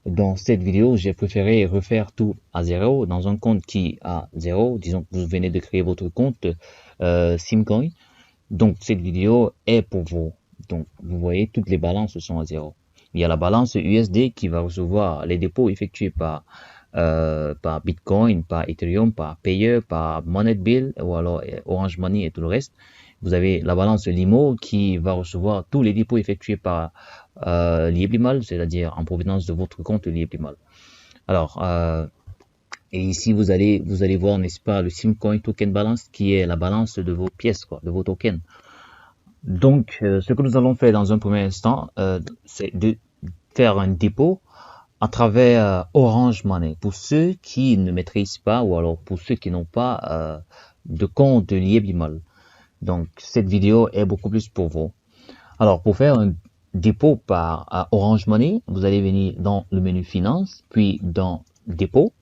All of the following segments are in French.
Dans cette vidéo, j'ai préféré refaire tout à zéro dans un compte qui a zéro. Disons que vous venez de créer votre compte Simcoin. Donc cette vidéo est pour vous. Donc vous voyez, toutes les balances sont à zéro. Il y a la balance USD qui va recevoir les dépôts effectués par Bitcoin, par Ethereum, par Payer, par MonetBill ou alors Orange Money et tout le reste. Vous avez la balance Limo qui va recevoir tous les dépôts effectués par Librimal, c'est-à-dire en provenance de votre compte Librimal. Alors, et ici vous allez voir, n'est-ce pas, le Simcoin Token Balance qui est la balance de vos pièces, quoi, de vos tokens. Donc, ce que nous allons faire dans un premier instant, c'est de faire un dépôt à travers Orange Money. Pour ceux qui ne maîtrisent pas ou alors pour ceux qui n'ont pas de compte Librimal. Donc, cette vidéo est beaucoup plus pour vous. Alors, pour faire un dépôt par Orange Money, vous allez venir dans le menu Finance, puis dans Dépôt.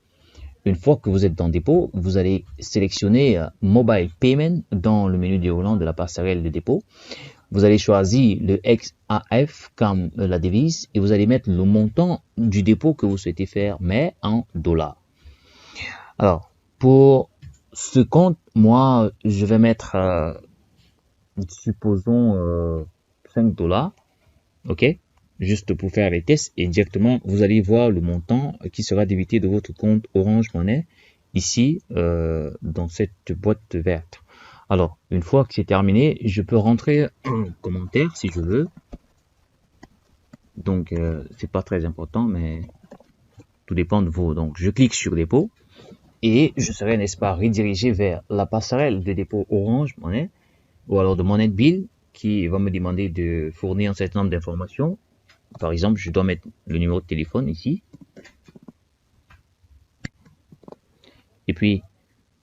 Une fois que vous êtes dans Dépôt, vous allez sélectionner Mobile Payment dans le menu déroulant de la passerelle de dépôt. Vous allez choisir le XAF comme la devise et vous allez mettre le montant du dépôt que vous souhaitez faire, mais en dollars. Alors, pour ce compte, moi, je vais mettre, supposons, 5 $, ok, juste pour faire les tests, et directement vous allez voir le montant qui sera débité de votre compte Orange Money ici dans cette boîte verte. Alors une fois que c'est terminé, je peux rentrer un commentaire si je veux, donc c'est pas très important, mais tout dépend de vous. Donc je clique sur dépôt et je serai, n'est-ce pas, redirigé vers la passerelle de dépôt Orange Money ou alors de MonetBill qui va me demander de fournir un certain nombre d'informations. Par exemple, je dois mettre le numéro de téléphone ici. Et puis,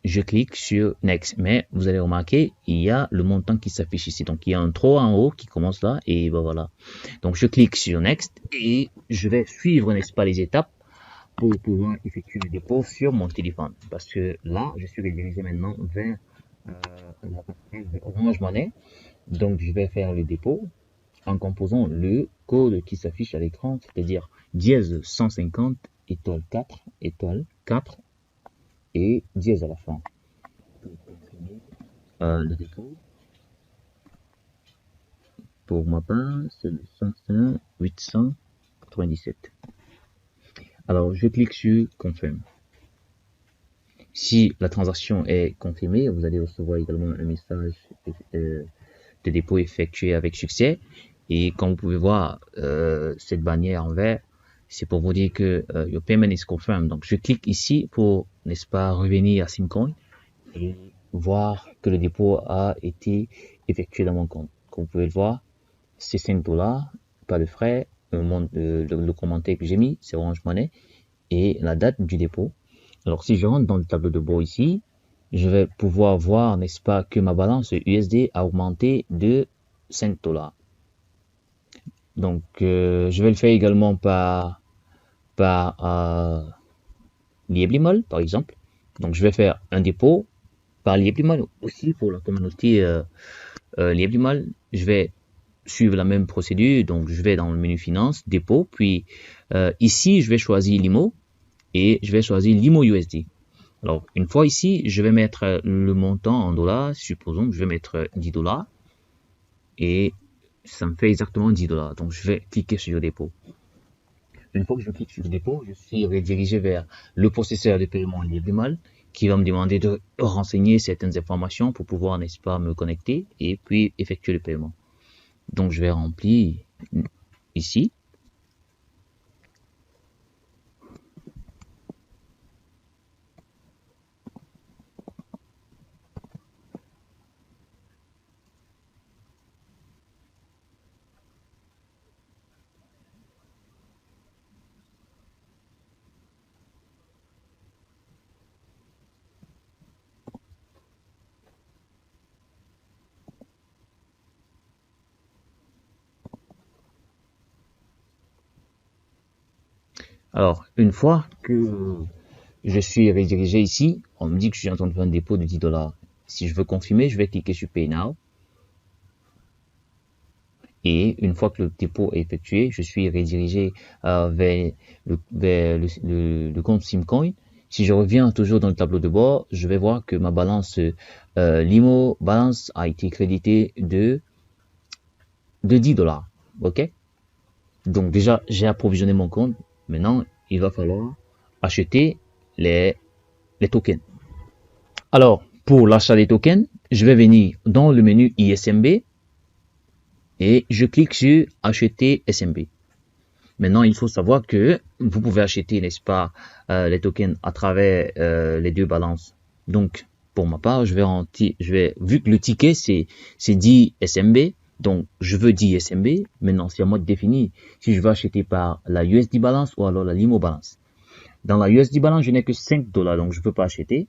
je clique sur Next. Mais vous allez remarquer, il y a le montant qui s'affiche ici. Donc, il y a un 3 en haut qui commence là. Et ben voilà. Donc, je clique sur Next et je vais suivre, n'est-ce pas, les étapes pour pouvoir effectuer le dépôt sur mon téléphone. Parce que là, je suis redirigé maintenant vers la page de Orange Money. Donc, je vais faire le dépôt en composant le code qui s'affiche à l'écran, c'est-à-dire dièse 150 étoile 4 étoile 4 et dièse à la fin. Le dépôt pour ma part, c'est le 105 897. Alors je clique sur Confirm. Si la transaction est confirmée, vous allez recevoir également un message de dépôt effectué avec succès. Et comme vous pouvez voir, cette bannière en vert, c'est pour vous dire que your payment is confirmed. Donc, je clique ici pour, n'est-ce pas, revenir à Simcoin et voir que le dépôt a été effectué dans mon compte. Comme vous pouvez le voir, c'est 5 $, pas de frais. Le commentaire que j'ai mis, c'est Orange Money et la date du dépôt. Alors, si je rentre dans le tableau de bord ici, je vais pouvoir voir, n'est-ce pas, que ma balance USD a augmenté de 5 $. Donc, je vais le faire également par Lieblimol, par exemple. Donc, je vais faire un dépôt par Lieblimol aussi pour la communauté Lieblimol. Je vais suivre la même procédure. Donc, je vais dans le menu Finance, Dépôt. Puis, ici, je vais choisir Limo et je vais choisir Limo USD. Alors, une fois ici, je vais mettre le montant en dollars. Supposons que je vais mettre 10 $. Et ça me fait exactement 10 $. Donc, je vais cliquer sur le dépôt. Une fois que je clique sur le dépôt, je suis redirigé vers le processeur de paiement Librimal qui va me demander de renseigner certaines informations pour pouvoir, n'est-ce pas, me connecter et puis effectuer le paiement. Donc, je vais remplir ici. Alors, une fois que je suis redirigé ici, on me dit que je suis en train de faire un dépôt de 10 $. Si je veux confirmer, je vais cliquer sur Pay Now. Et une fois que le dépôt est effectué, je suis redirigé vers le compte Simcoin. Si je reviens toujours dans le tableau de bord, je vais voir que ma balance Limo balance a été créditée de $10. OK? Donc déjà, j'ai approvisionné mon compte. Maintenant, il va falloir acheter les tokens. Alors, pour l'achat des tokens, je vais venir dans le menu ISMB et je clique sur acheter SMB. Maintenant, il faut savoir que vous pouvez acheter, n'est-ce pas, les tokens à travers les deux balances. Donc, pour ma part, vu que le ticket c'est 10 SMB, donc je veux 10 SMB. Maintenant, c'est à moi de définir si je veux acheter par la USD balance ou alors la Limo balance. Dans la USD balance, je n'ai que $5, donc je ne peux pas acheter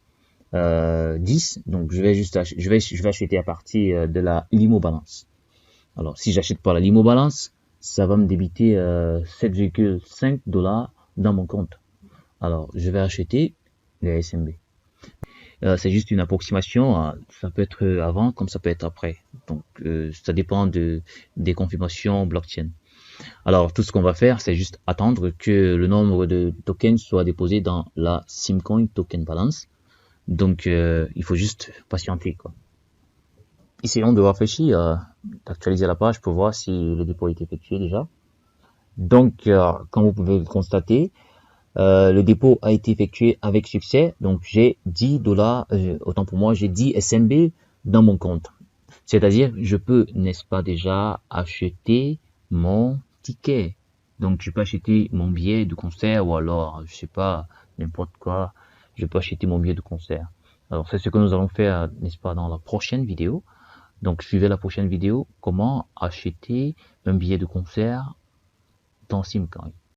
10. Donc, je vais acheter à partir de la Limo balance. Alors, si j'achète par la Limo balance, ça va me débiter $7,5 dans mon compte. Alors, je vais acheter les SMB. C'est juste une approximation, ça peut être avant comme ça peut être après. Donc, ça dépend des confirmations blockchain. Alors, tout ce qu'on va faire, c'est juste attendre que le nombre de tokens soit déposé dans la Simcoin Token Balance. Donc, il faut juste patienter, quoi. Essayons de réfléchir, d'actualiser la page pour voir si le dépôt est effectué déjà. Donc, comme vous pouvez le constater, le dépôt a été effectué avec succès. Donc, j'ai $10, autant pour moi, j'ai 10 SMB dans mon compte. C'est-à-dire, je peux, n'est-ce pas, déjà acheter mon ticket. Donc, je peux acheter mon billet de concert ou alors, je sais pas, n'importe quoi. Je peux acheter mon billet de concert. Alors, c'est ce que nous allons faire, n'est-ce pas, dans la prochaine vidéo. Donc, suivez la prochaine vidéo, comment acheter un billet de concert dans Simcoin.